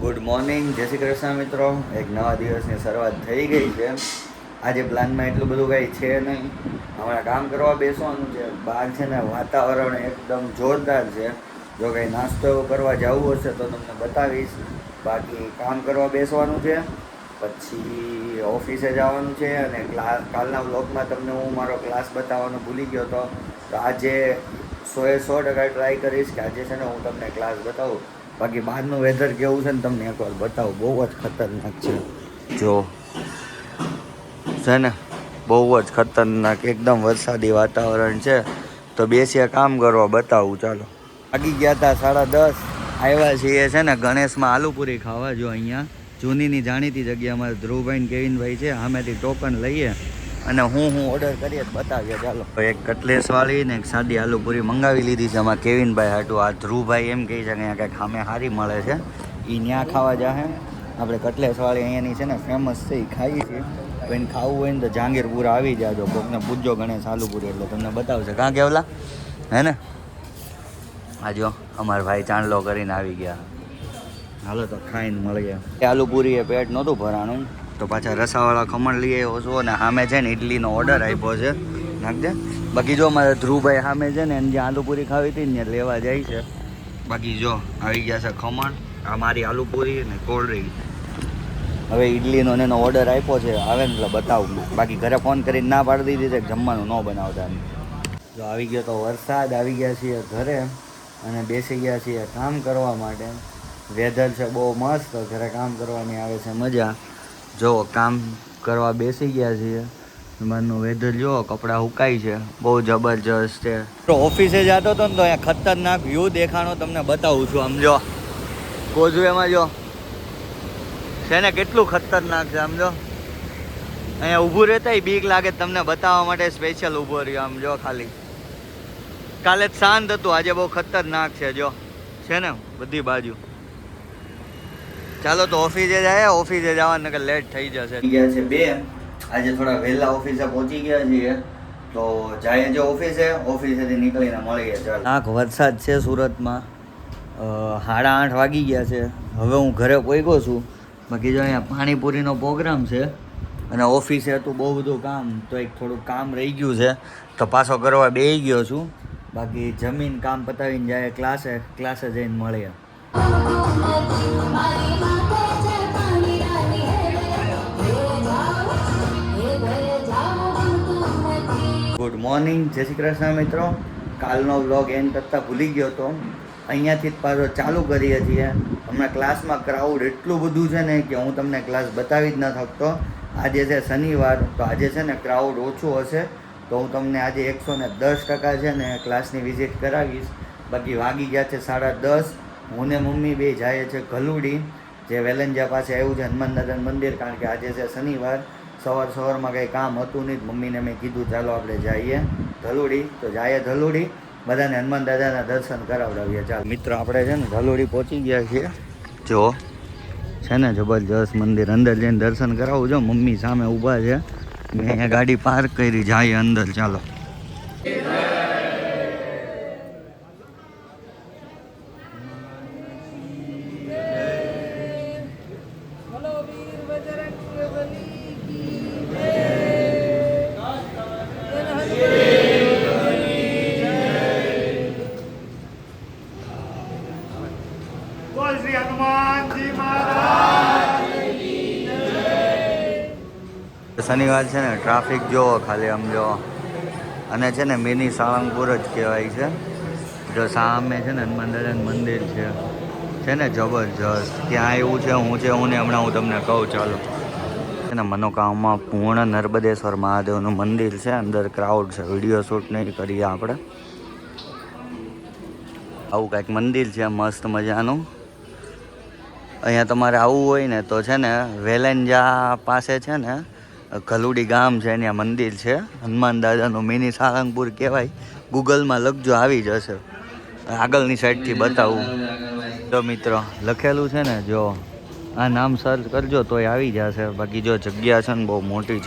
Good morning, જય શ્રી કૃષ્ણ મિત્રો. એક નવા દિવસની શરૂઆત થઈ ગઈ છે. આજે પ્લાનમાં એટલું બધું કંઈ છે નહીં. હમણાં કામ કરવા બેસવાનું છે. બહાર છે ને વાતાવરણ એકદમ જોરદાર છે. જો કંઈ નાસ્તો એવો કરવા જવું હશે તો તમને બતાવીશ. બાકી કામ કરવા બેસવાનું છે, પછી ઓફિસે જવાનું છે. અને કાલના વ્લોગમાં તમને હું મારો ક્લાસ બતાવવાનું ભૂલી ગયો હતો. તો આજે 100% ટ્રાય કરીશ કે આજે છે ને હું તમને ક્લાસ બતાવું. બાકી બહારનું વેધર કેવું છે ને તમને એકવાર બતાવું. બહુ જ ખતરનાક છે. જો છે ને બહુ જ ખતરનાક, એકદમ વરસાદી વાતાવરણ છે. તો બેસીએ કામ કરવા, બતાવું. ચાલો. આગી ગયા હતા 10:30. આવ્યા છીએ છે ને ગણેશમાં આલુપુરી ખાવા. જો અહીંયા જૂનીની જાણીતી જગ્યામાં ધ્રુવભાઈ ને કેવિનભાઈ છે. સામેથી ટોકન લઈએ અને હું ઓર્ડર કરીએ બતાવીએ. ચાલો. એક કટલેસવાળી ને એક સાદી આલુપુરી મંગાવી લીધી છે. એમાં કેવિનભાઈ હાટું. આ ધ્રુવભાઈ એમ કહે છે કે અહીંયા કંઈક સામે સારી મળે છે, એ ત્યાં ખાવા જાહે. આપણે કટલેસવાળી અહીંયાની છે ને ફેમસ છે, એ ખાઈએ છીએ. પણ ખાવું હોય ને તો જહાંગીરપુર આવી જાજો. કોકને પૂછજો ગણેશ આલુપુરી એટલે તમને બતાવશે. કાં કેવલા હે ને? આ જો અમારા ભાઈ ચાંદલો કરીને આવી ગયા. હાલો તો ખાઈને મળીએ. આલુપુરી એ પેટ નહોતું ભરાણું તો પાછા રસાવાળા ખમણ લઈ આવ્યો છો. અને સામે છે ને ઇડલીનો ઓર્ડર આપ્યો છે, નાખજે. બાકી જો મારે ધ્રુવભાઈ સામે છે ને જ્યાં આલુપુરી ખાવી હતી ને લેવા જાય છે. બાકી જો આવી ગયા છે ખમણ, આ મારી આલુપુરી અને કોલ્ડ ડ્રિંક. હવે ઇડલીનો એનો ઓર્ડર આપ્યો છે, આવે ને એટલે બતાવું. બાકી ઘરે ફોન કરીને ના પાડી દીધી છે જમવાનું ન બનાવતા. જો આવી ગયો તો વરસાદ. આવી ગયા છીએ ઘરે અને બેસી ગયા છીએ કામ કરવા માટે. વેધર છે બહુ મસ્ત, ઘરે કામ કરવાની આવે છે મજા. જો કામ કરવા બેસી ગયા છીએ. બહારનું વેધર જો, કપડાં સુકાય છે, બહુ જબરજસ્ત છે. તો ઓફિસે જતો હતો ને તો અહીંયા ખતરનાક વ્યૂ દેખાણો તમને બતાવું છું. આમ જો કોઝવેમાં જો છે ને કેટલું ખતરનાક છે. આમ જો અહીંયા ઊભું રહેતા બીક લાગે. તમને બતાવવા માટે સ્પેશિયલ ઊભો રહ્યો. આમ જો ખાલી કાલે જ શાંત હતું, આજે બહુ ખતરનાક છે. જો છે ને બધી બાજુ. ચાલો તો ઓફિસે જાય. ઓફિસે જવાનું કે લેટ થઈ જશે. ગયા છે 2. આજે થોડા વહેલા ઓફિસે પહોંચી ગયા છીએ. તો જાય જો ઓફિસેથી નીકળીને મળીએ. ચાલો. આખ વરસાદ છે સુરતમાં. 8:30 વાગી ગયા છે. હવે હું ઘરે પહોંચ્યો છું. બાકી જો અહીંયા પાણીપુરીનો પ્રોગ્રામ છે અને ઓફિસે હતું બહુ બધું કામ. તો એક થોડુંક કામ રહી ગયું છે તો પાછો કરવા બેસી ગયો છું. બાકી જમીન કામ પતાવીને જાય ક્લાસે જઈને મળીએ. ગુડ મોર્નિંગ, જય શ્રી કૃષ્ણ મિત્રો. કાલનો વ્લોગ એન્ડ કરતાં ભૂલી ગયો હતો. અહીંયાથી જ પાછો ચાલુ કરીએ છીએ. હમણાં ક્લાસમાં ક્રાઉડ એટલું બધું છે ને કે હું તમને ક્લાસ બતાવી જ ન શકતો. આજે છે શનિવાર, તો આજે છે ને ક્રાઉડ ઓછું હશે. તો હું તમને આજે 110% છે ને ક્લાસની વિઝિટ કરાવીશ. બાકી વાગી ગયા છે 10:30. હું ને મમ્મી બે જાય છે ગલુડી, જે વેલંજા પાસે આવ્યું છે હનુમાન દાદાનું મંદિર. કારણ કે આજે છે શનિવાર. સવારમાં કંઈ કામ હતું નહીં. મમ્મીને મેં કીધું ચાલો આપણે જઈએ ધલુડી. તો જાય ધલુડી, બધાને હનુમાન દાદાના દર્શન કરાવડાવીએ. ચાલો મિત્રો, આપણે છે ને ધલુડી પહોંચી ગયા છીએ. જો છે ને જબરજસ્ત મંદિર. અંદર જઈને દર્શન કરાવું. જો મમ્મી સામે ઊભા છે. મેં અહીંયા ગાડી પાર્ક કરી, જાય અંદર. ચાલો. શનિવાર છે ને ટ્રાફિક જો ખાલી આમ જો. અને છે ને મિની સાળંગપુર જ કહેવાય છે. જો સામે છે ને હનુમાન દાદાનું મંદિર છે ને જબરજસ્ત. ત્યાં એવું છે હું ને હમણાં હું તમને કહું. ચાલો. છે ને મનોકામના પૂર્ણ નર્મદેશ્વર મહાદેવનું મંદિર છે. અંદર ક્રાઉડ છે, વિડીયો શૂટ નહીં કરીએ આપણે. આવું કાંઈક મંદિર છે મસ્ત મજાનું. અહીંયા તમારે આવવું હોય ને તો છે ને વેલંજા પાસે છે ને ગલુડી ગામ છે, ત્યાં મંદિર છે હનુમાન દાદાનું. મિની સાળંગપુર કહેવાય. ગૂગલમાં લખજો, આવી જશે. આગળની સાઈડથી બતાવું તો મિત્રો લખેલું છે ને, જો આ નામ સર્ચ કરજો તોય આવી જશે. બાકી જો જગ્યા છે ને બહુ મોટી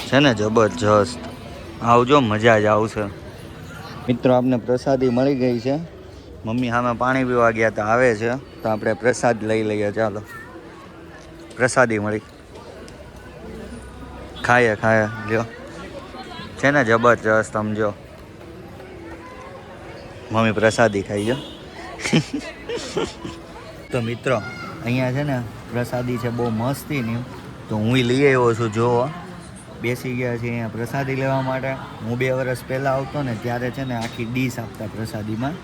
છે ને જબરજસ્ત. આવજો, મજા જ આવશે. મિત્રો આપને પ્રસાદી મળી ગઈ છે. મમ્મી સામે પાણી પીવા ગયા હતા, આવે છે તો આપણે પ્રસાદ લઈ લઈએ. ચાલો પ્રસાદી મળી, ખાઈએ લ્યો. છે ને જબરજસ્ત, સમજો મમ્મી પ્રસાદી ખાઈ ગયો. તો મિત્રો અહીંયા છે ને પ્રસાદી છે બહુ મસ્તીની, તો હું લઈ આવ્યો છું. જો બેસી ગયા છે અહીંયા પ્રસાદી લેવા માટે. હું 2 વર્ષ પહેલાં આવતો ને ત્યારે છે ને આખી ડીશ આપતા પ્રસાદીમાં.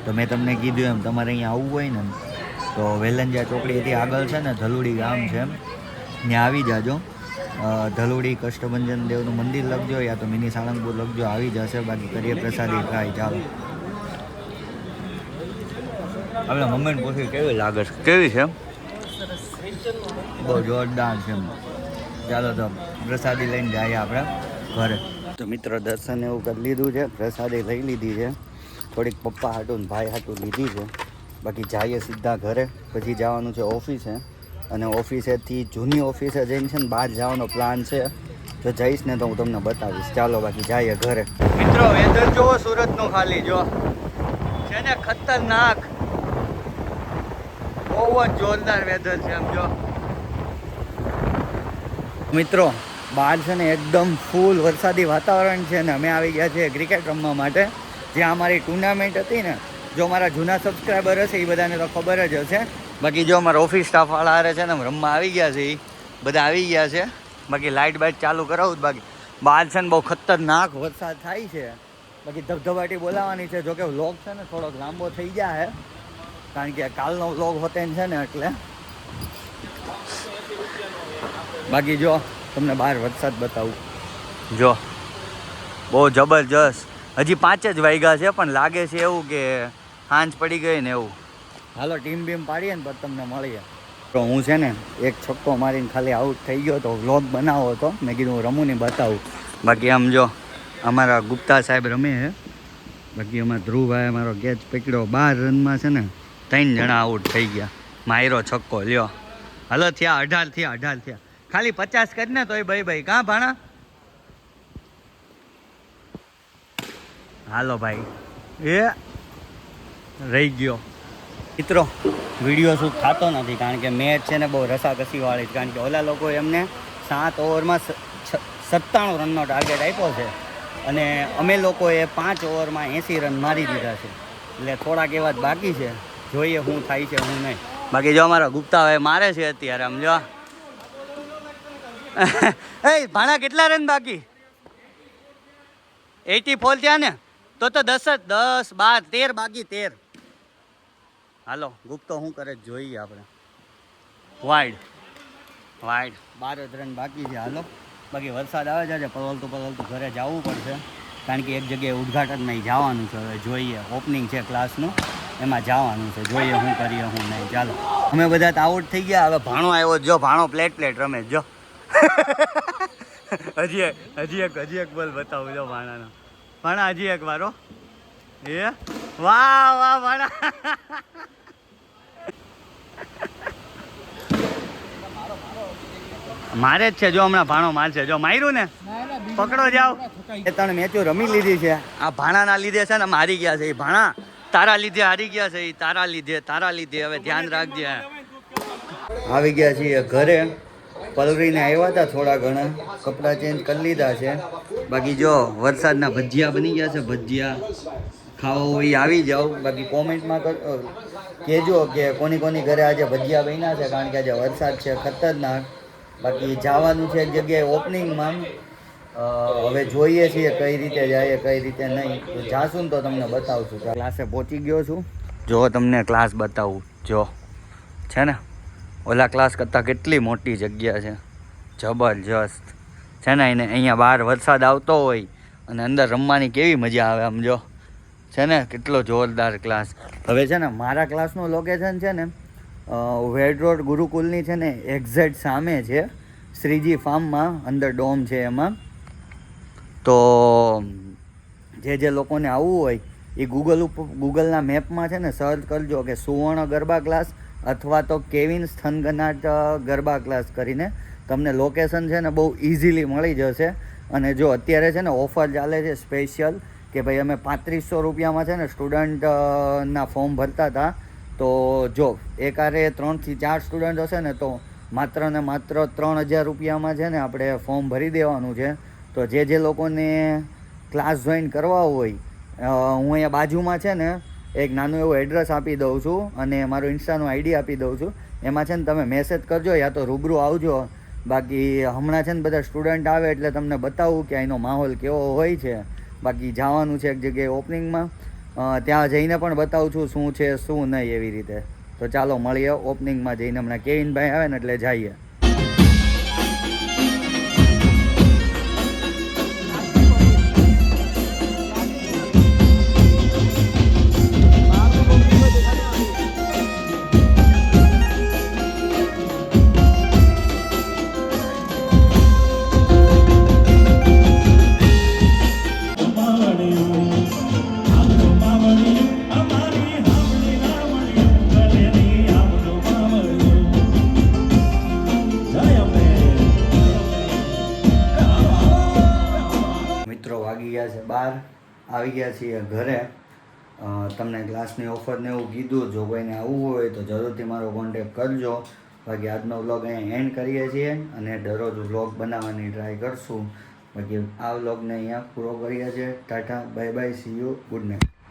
તો મેં તમને કીધું એમ તમારે અહીંયા આવવું હોય ને તો વેલંજા ચોકડીથી આગળ છે ને ધલુડી ગામ છે, ત્યાં આવી જાજો. ધલુડી કષ્ટભંજન દેવનું મંદિર લખજો યા તો મિની સાળંગપુર લખજો, આવી જશે. બાકી કરીએ પ્રસાદી ટ્રાય. ચાલો આપણે મમ્મીને પૂછ્યું કેવી લાગે છે, કેવી છે? બહુ જોરદાર છે. ચાલો તો પ્રસાદી લઈને જઈએ આપણે ઘરે. તો મિત્રો દર્શન એવું કરી લીધું છે, પ્રસાદી લઈ લીધી છે, થોડીક પપ્પા હાટું ને ભાઈ હાટું લીધી છે. બાકી જઈએ સીધા ઘરે, પછી જવાનું છે ઓફિસે. અને ઓફિસેથી જૂની ઓફિસે જઈને છે ને બહાર જવાનો પ્લાન છે. જો જઈશ ને તો હું તમને બતાવીશ. ચાલો બાકી જઈએ ઘરે. મિત્રો વેધર જોવો સુરતનું, ખાલી જો છે ને ખતરનાક, બહુ જ જોરદાર વેધર છે. એમ જો મિત્રો બહાર છે ને એકદમ ફૂલ વરસાદી વાતાવરણ છે ને અમે આવી ગયા છીએ ક્રિકેટ રમવા માટે, જ્યાં અમારી ટુર્નામેન્ટ હતી ને. જો મારા જૂના સબસ્ક્રાઈબર હશે એ બધાને તો ખબર જ હશે. બાકી જો અમારા ઓફિસ સ્ટાફવાળા હારે છે ને રમવા આવી ગયા છે, એ બધા આવી ગયા છે. બાકી લાઇટ બાઇટ ચાલુ કરાવું. બાકી બહાર છે ને બહુ ખતરનાક વરસાદ થાય છે. બાકી ધબધબાટી બોલાવવાની છે. જોકે વ્લોગ છે ને થોડોક લાંબો થઈ જાય કારણ કે કાલનો વ્લોગ હોતે છે ને એટલે. બાકી જો તમને બહાર વરસાદ બતાવું, જો બહુ જબરજસ્ત. હજી 5 જ વાગ્યા છે પણ લાગે છે એવું કે સાંજ પડી ગઈ ને એવું. હાલો ટીમ બીમ પાડીએ ને પછી તમને મળીએ. તો હું છે ને એક છક્કો મારીને ખાલી આઉટ થઈ ગયો તો વ્લોગ બનાવો હતો, મેં કીધું હું રમું ને બતાવું. બાકી આમ જો અમારા ગુપ્તા સાહેબ રમે છે. બાકી અમારા ધ્રુવભાઈ અમારો કેચ પકડ્યો. 12 રનમાં છે ને 3 જણા આઉટ થઈ ગયા. માયરો છક્કો લ્યો. હાલો થયા 18 થયા. ખાલી 50 કરી ને તોય ભાઈ કાં ભાણા. હાલો ભાઈ એ રહી ગયો. મિત્રો વિડીયો શૂટ થતો નથી કારણ કે મેચ છે ને બહુ રસાકસીવાળી છે. કારણ કે ઓલા લોકો એમને 7 ઓવરમાં 97 રનનો ટાર્ગેટ આપ્યો છે અને અમે લોકોએ 5 ઓવરમાં 80 રન મારી દીધા છે. એટલે થોડાક એવા જ બાકી છે, જોઈએ શું થાય છે શું નહીં. બાકી જો અમારા ગુપ્તા ભાઈ મારે છે અત્યારે. આમ જો એ ભાણા કેટલા રન બાકી? 84 થયા ને, તો 10 12 13 બાકી 13. હાલો ગુપ્તો શું કરે જોઈએ આપણે. વાઇડ 12 જ રન બાકી છે. હાલો બાકી વરસાદ આવે છે, પલળતું ઘરે જવું પડશે કારણ કે એક જગ્યાએ ઉદ્ઘાટનમાં જવાનું છે. હવે જોઈએ, ઓપનિંગ છે ક્લાસનું, એમાં જવાનું છે. જોઈએ શું કરીએ શું નહીં. ચાલો અમે બધા તો આઉટ થઈ ગયા. હવે ભાણો આવ્યો, જો ભાણો પ્લેટ રમે જો. હજી એક બોલ બતાવું જો ભાણાનો. ભાણા હજી એક વારો. એ વાહ ભાણા. મારે જ છે જો, હમણાં ભાણો મારશે. જો માર્યું ને, પકડો જાવ. 3 મેચો રમી લીધી છે. આ ભાણાના લીધે છે ને હારી ગયા છે. એ ભાણા તારા લીધે હારી ગયા છે. તારા લીધે હવે ધ્યાન રાખજે. આવી ગયા છીએ ઘરે. પલરીને આવ્યા હતા, થોડા ઘણા કપડાં ચેન્જ કરી લીધા છે. બાકી જો વરસાદના ભજીયા બની ગયા છે. ભજીયા ખાવો હોય આવી જાઓ. બાકી કોમેન્ટમાં કહેજો કે કોની ઘરે આજે ભજીયા બન્યા છે કારણ કે આજે વરસાદ છે ખતરનાક. બાકી જવાનું છે એક જગ્યાએ ઓપનિંગમાં. હવે જોઈએ છીએ કઈ રીતે જાય કઈ રીતે નહીં. તો જાશું ને તો તમને બતાવશું. ક્લાસે પહોંચી ગયો છું. જો તમને ક્લાસ બતાવું. જો છે ને ઓલા ક્લાસ કરતાં કેટલી મોટી જગ્યા છે, જબરજસ્ત છે ને. એને અહીંયા બહાર વરસાદ આવતો હોય અને અંદર રમવાની કેવી મજા આવે. આમ જો છે ને કેટલો જોરદાર ક્લાસ. હવે છે ને મારા ક્લાસનું લોકેશન છે ને વેડ રોડ ગુરુકુલની છે ને એક્ઝેક્ટ સામે છે, શ્રીજી ફાર્મમાં અંદર ડોમ છે એમાં. તો જે લોકોને આવવું હોય એ ગૂગલના મેપમાં છે ને સર્ચ કરજો કે સુવર્ણ ગરબા ક્લાસ અથવા તો કેવિન સ્થનગનાટ ગરબા ક્લાસ કરીને તમને લોકેશન છે ને બહુ ઇઝીલી મળી જશે. અને જો અત્યારે છે ને ઓફર ચાલે છે સ્પેશિયલ કે ભાઈ અમે 3500 રૂપિયામાં છે ને સ્ટુડન્ટના ફોર્મ ભરતા હતા. તો જો એકારે 3 થી 4 સ્ટુડન્ટ હશે ને તો માત્ર ને માત્ર 3000 રૂપિયામાં છે ને આપણે ફોર્મ ભરી દેવાનું છે. તો જે લોકોને ક્લાસ જોઈન કરવા હોય, હું અહીંયા બાજુમાં છે ને એક નાનું એવું એડ્રેસ આપી દઉં છું અને મારું ઇન્સ્ટાનું આઈડી આપી દઉં છું. એમાં છે ને તમે મેસેજ કરજો યા તો રૂબરૂ આવજો. બાકી હમણાં છે ને બધા સ્ટુડન્ટ આવે એટલે તમને બતાવું કે અહીંનો માહોલ કેવો હોય છે. બાકી જવાનું છે એક જગ્યાએ ઓપનિંગમાં, ત્યાં જઈને પણ બતાવું છું શું છે શું નહીં એવી રીતે. તો ચાલો મળીએ ઓપનિંગમાં જઈને. હમણાં કેવિનભાઈ આવે ને એટલે જઈએ. વાગી ગયા છે 12, આવી ગયા છીએ ઘરે. તમને ક્લાસની ઓફરને એવું કીધું, જો કોઈને આવવું હોય તો જરૂરથી મારો કોન્ટેક કરજો. બાકી આજનો વ્લોગ અહીંયા એન્ડ કરીએ છીએ અને દરરોજ વ્લોગ બનાવવાની ટ્રાય કરશું. બાકી આ વ્લોગને અહીંયા પૂરો કરીએ છીએ. Tata, bye bye, C you, good night.